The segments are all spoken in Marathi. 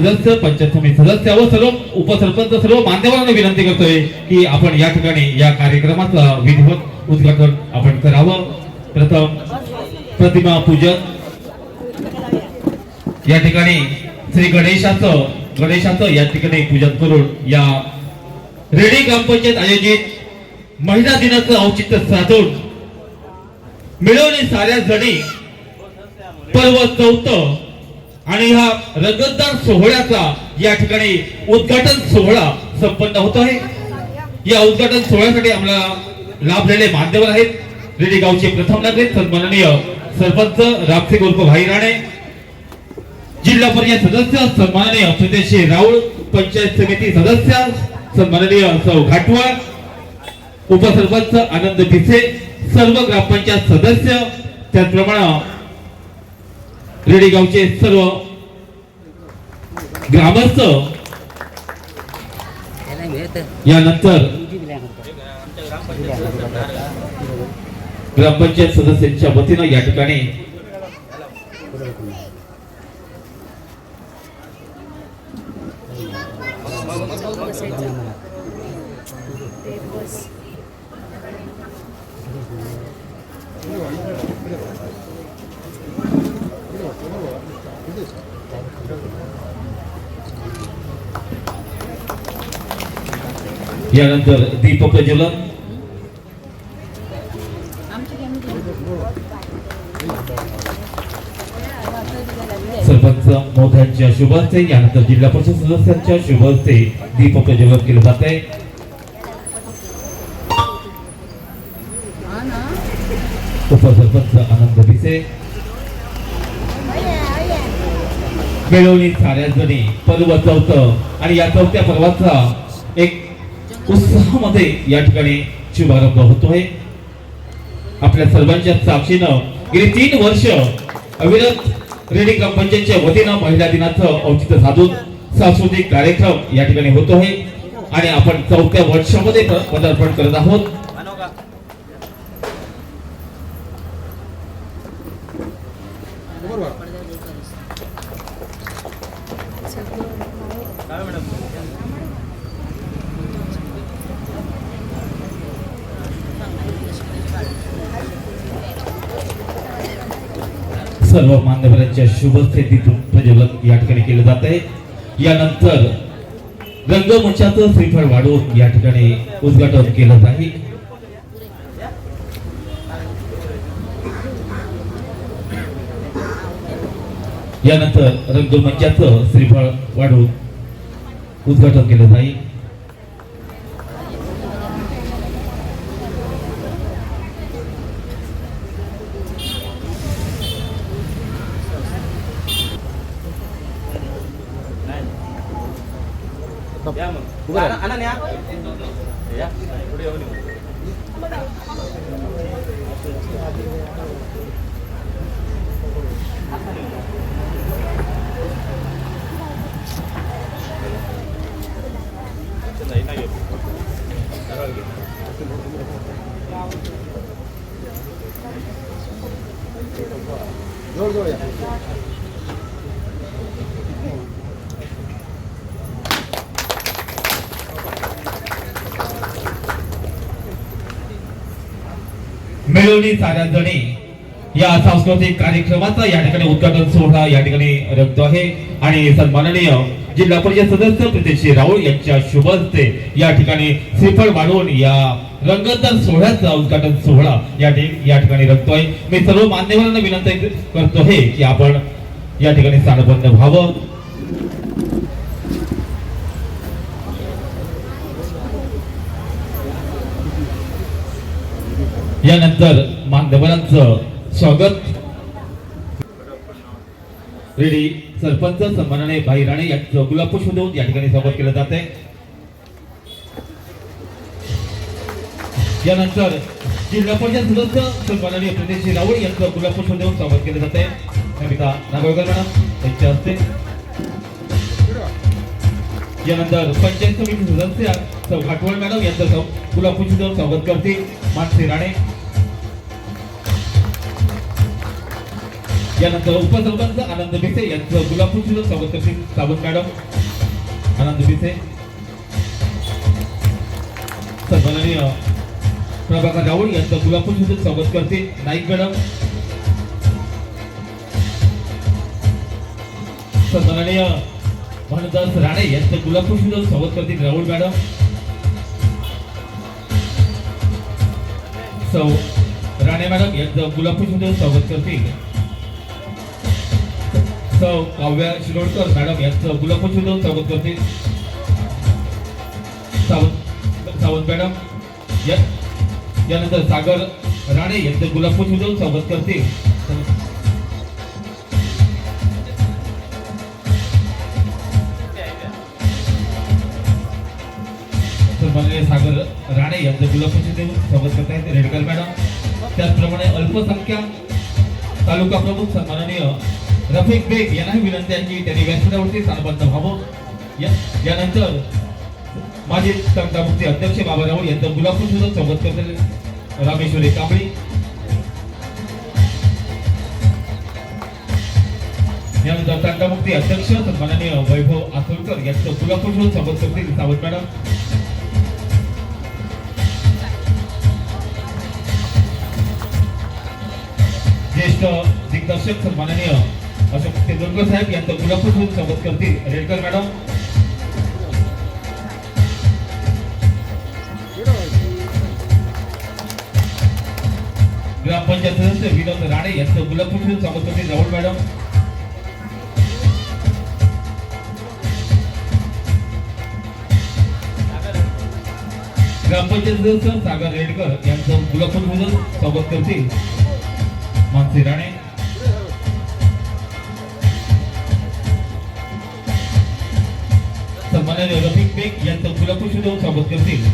सदस्य, पंचायत समिती सदस्य व सर्व उपसरपंच सर्व मान्यवरांना विनंती करतोय की आपण या ठिकाणी या कार्यक्रमाचं विधिवत उद्घाटन आपण करावं। प्रथम प्रतिमा पूजन या ठिकाणी श्री गणेशाचं या ठिकाणी पूजन करून या रेडी ग्रामपंचायत आयोजित महिला दिनाचं औचित्य साधून मिळवणी साऱ्या जणी पर्व 4 आणि हा रंगतदार सोहळ्याचा या ठिकाणी उद्घाटन सोहळा संपन्न होत आहे। या उद्घाटन सोहळ्यासाठी आम्हाला लाभलेले मान्यवर आहेत रेडी गावचे प्रथम नागरिक सन्माननीय सरपंच रामसिंग उर्फ भाई राणे, जिल्हा परिषद सदस्य सन्माननीय सुदेशी राऊळ, पंचायत समिती सदस्य सन्माननीय सौ घाटवाळ, उपसरपंच आनंद पिसे, सर्व ग्रामपंचायत सदस्य, त्याचप्रमाणे रेडी गावचे सर्व ग्रामस्थ, यानंतर ग्रामपंचायत सदस्यांच्या वतीनं या ठिकाणी यानंतर दीप प्रज्वलन, सरपंच मोठ्यांच्या शुभ हस्ते, यानंतर जिल्हा परिषद सदस्यांच्या शुभ हस्ते दीप प्रज्वलन केले जाते। उपसरपंच आनंद पिसे, मिळवणी साऱ्या जणी पर्व 4 आणि या 4थ्या पर्वाचा एक उत्साहामध्ये या ठिकाणी शुभारंभ होतोय। आपल्या सर्वांच्या साक्षीनं गेली 3 वर्ष अविरत रेडी ग्रामपंचायतच्या वतीनं महिला दिनाचं औचित्य साधून सांस्कृतिक कार्यक्रम या ठिकाणी होतोय आणि आपण 4थ्या वर्षामध्ये पदार्पण करत आहोत। सर्व मान्यवरांच्या शुभ स्थितीतून प्रज्वलन या ठिकाणी केलं जात आहे। यानंतर रंगमंचाचं श्रीफळ वाढवून या ठिकाणी उद्घाटन केलं जाईल। यानंतर रंगमंचाचं श्रीफळ वाढवून उद्घाटन केलं जाईल। Ya, anak ya. Ya, udah ini. Jor ya. मिळवणी साऱ्या जणी या सांस्कृतिक कार्यक्रमाचा या ठिकाणी उद्घाटन सोहळा या ठिकाणी रंगतो आहे आणि सन्माननीय जिल्हा परिषद सदस्य प्रीतेश राऊळ यांच्या शुभ हस्ते या ठिकाणी श्रीफळ वाढवून या रंगतदार सोहळ्याचा उद्घाटन सोहळा या ठिकाणी रंगतोय। मी सर्व मान्यवरांना विनंती करतो आहे की आपण या ठिकाणी स्थानबद्ध व्हावं। यानंतर मान्यवरांचं स्वागत रेडी सरपंच सन्माननीय भाई राणे यांचं गुलाबपुष्प देऊन या ठिकाणी स्वागत केलं जाते। यानंतर जिल्हा परिषद सदस्य सन्माननीय प्रीतेश राऊळ यांचं गुलाबपुष्प देऊन स्वागत केलं जाते। कविता नागोळकर मॅडम यांच्या हस्ते। यानंतर पंचायत समिती सदस्य सौ घाटवाळ मॅडम यांचं गुलाबपुष्प देऊन स्वागत करतील मानसी राणे। यानंतर उपसरपंच आनंद भिसे यांचं गुलाब फुल स्वागत करतील सावंत मॅडम आनंद भिसे सन्माननीय प्रभाकर राऊळ यांचं गुलाब फुल स्वागत करतील नाईक मॅडम सन्माननीय भानुदास राणे यांचं गुलाब फुल स्वागत करतील राहुल मॅडम सौ राणे मॅडम यांचं गुलाब फुल स्वागत करतील सौ काव्या शिरोडकर मॅडम यांचं गुलाब फुल स्वागत करतील सावंत मॅडम यानंतर सागर राणे यांचं गुलाब फुल स्वागत करतील सन्माननीय सागर राणे यांचं गुलाब फुल स्वागत करत आहेत रेडकर मॅडम त्याचप्रमाणे अल्पसंख्याक तालुका प्रमुख सन्माननीय रफिक बेग यांनाही विनंती आहे की त्यांनी व्यासपीठावरती स्थानबद्ध व्हावं यानंतर माजी तंटामुक्ती अध्यक्ष बाबा राऊळ यांचं गुलाब फुल स्वागत करतील रामेश्वरी कांबळी यानंतर तंटामुक्ती अध्यक्ष सन्माननीय वैभव आसोलकर यांचं गुलाब फुल स्वागत करतील सावंत मॅडम ज्येष्ठ दिग्दर्शक सन्माननीय अशोक तेंडुलकर साहेब यांचं गुलाब फुल स्वागत करतील रेडकर मॅडम ग्रामपंचायत सदस्य विनोद राणे यांचं गुलाब फुल स्वागत करतील राहुल मॅडम ग्रामपंचायत सदस्य सागर रेडकर यांचं गुलाब फुल स्वागत करतील मानसी राणे सन्माननीय रफिक बेग यांचं गुलाब फुल स्वागत करतील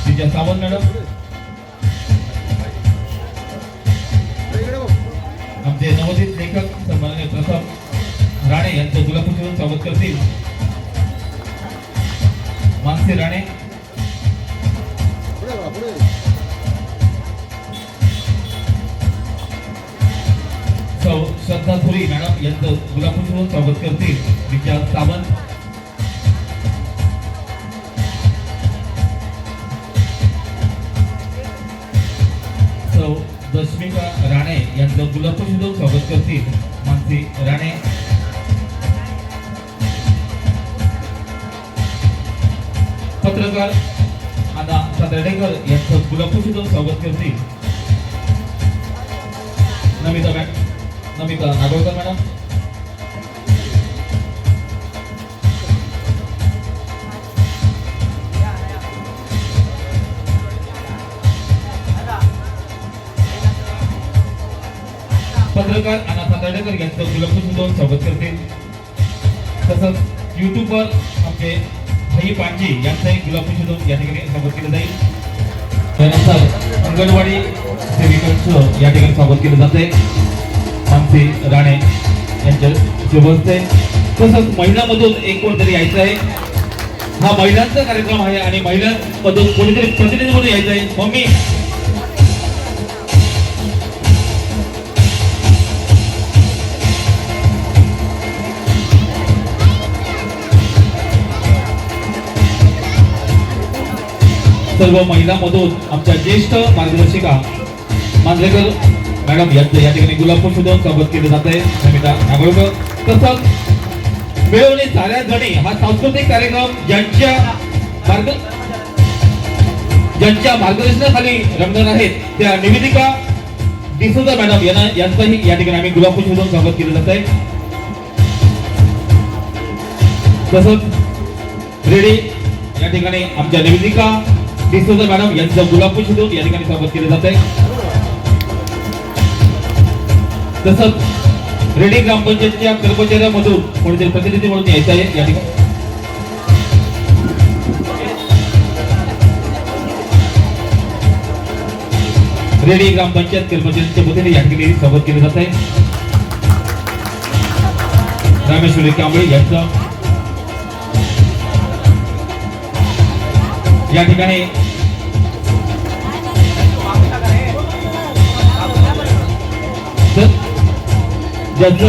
तिच्या सावंत मॅडम आमचे नवोदित लेखक सन्माननीय प्रसाद राणे यांचं गुलाब फुल स्वागत करतील मानसी राणे सौ श्रद्धा थोरी मॅडम यांचं गुलाब फुल स्वागत करतील विजया सावंत सौ दशमिका राणे यांचं गुलाब फुल स्वागत करतील मानसी राणे पत्रकार आदा सातर्डेकर यांचं गुलाब फुल स्वागत करतील नमिता नागोळकर मॅडम पत्रकार अना सातर्डेकर यांचं गुलाब फुल स्वागत करतील तसंच युट्यूबवर आमचे भाई पांजी यांचंही गुलाब फुल या ठिकाणी स्वागत केलं जाईल त्यानंतर अंगणवाडी सेविकांचं या ठिकाणी स्वागत केलं जाते मानसी राणे यांच्या शुभ हस्ते तसंच महिलांमधून एक कोणतरी यायचं आहे हा महिलांचा कार्यक्रम आहे आणि महिलांमधून कोणीतरी प्रतिनिधी म्हणून यायचं आहे मम्मी सर्व महिलांमधून आमच्या ज्येष्ठ मार्गदर्शिका मांजरेकर मॅडम यांचं या ठिकाणी गुलाब फुल स्वागत केलं जात आहे नमिता नागोळकर तसंच मिळवणी साऱ्या जणी हा सांस्कृतिक कार्यक्रम ज्यांच्या मार्गदर्शनाखाली रंगणार आहेत त्या निवेदिका डिसोजा मॅडम यांचंही या ठिकाणी आम्ही गुलाब फुल स्वागत केलं जात आहे तसंच रेडी या ठिकाणी आमच्या निवेदिका डिसोजा मॅडम यांचं गुलाब फुल या ठिकाणी स्वागत केलं जात आहे तसंच रेडी ग्रामपंचायतच्या कर्मचाऱ्यांमधून कोणीतरी प्रतिनिधी म्हणून यायचं आहे या ठिकाणी रेडी ग्रामपंचायत कर्मचाऱ्यांच्या वतीने या ठिकाणी स्वागत केलं जात आहे रामेश्वरी कांबळे यांचं या ठिकाणी ज्यांचं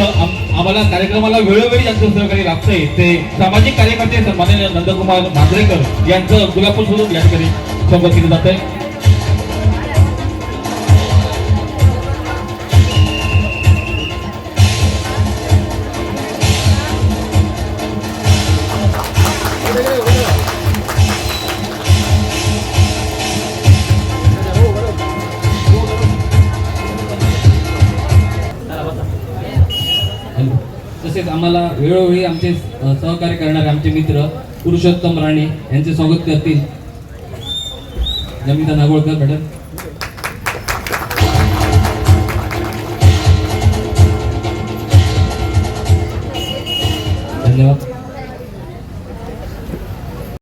आम्हाला कार्यक्रमाला वेळोवेळी ज्यांचं सहकार्य लागतंय ते सामाजिक कार्यकर्ते सन्माननीय नंदकुमार मांजरेकर यांचं गुलाबफूल सोडून या ठिकाणी स्वागत केलं जात आहे. तसेच आम्हाला वेळोवेळी आमचे सहकार्य करणारे आमचे मित्र पुरुषोत्तम राणे यांचे स्वागत करतील. नमिता नागोळकर मॅडम. धन्यवाद.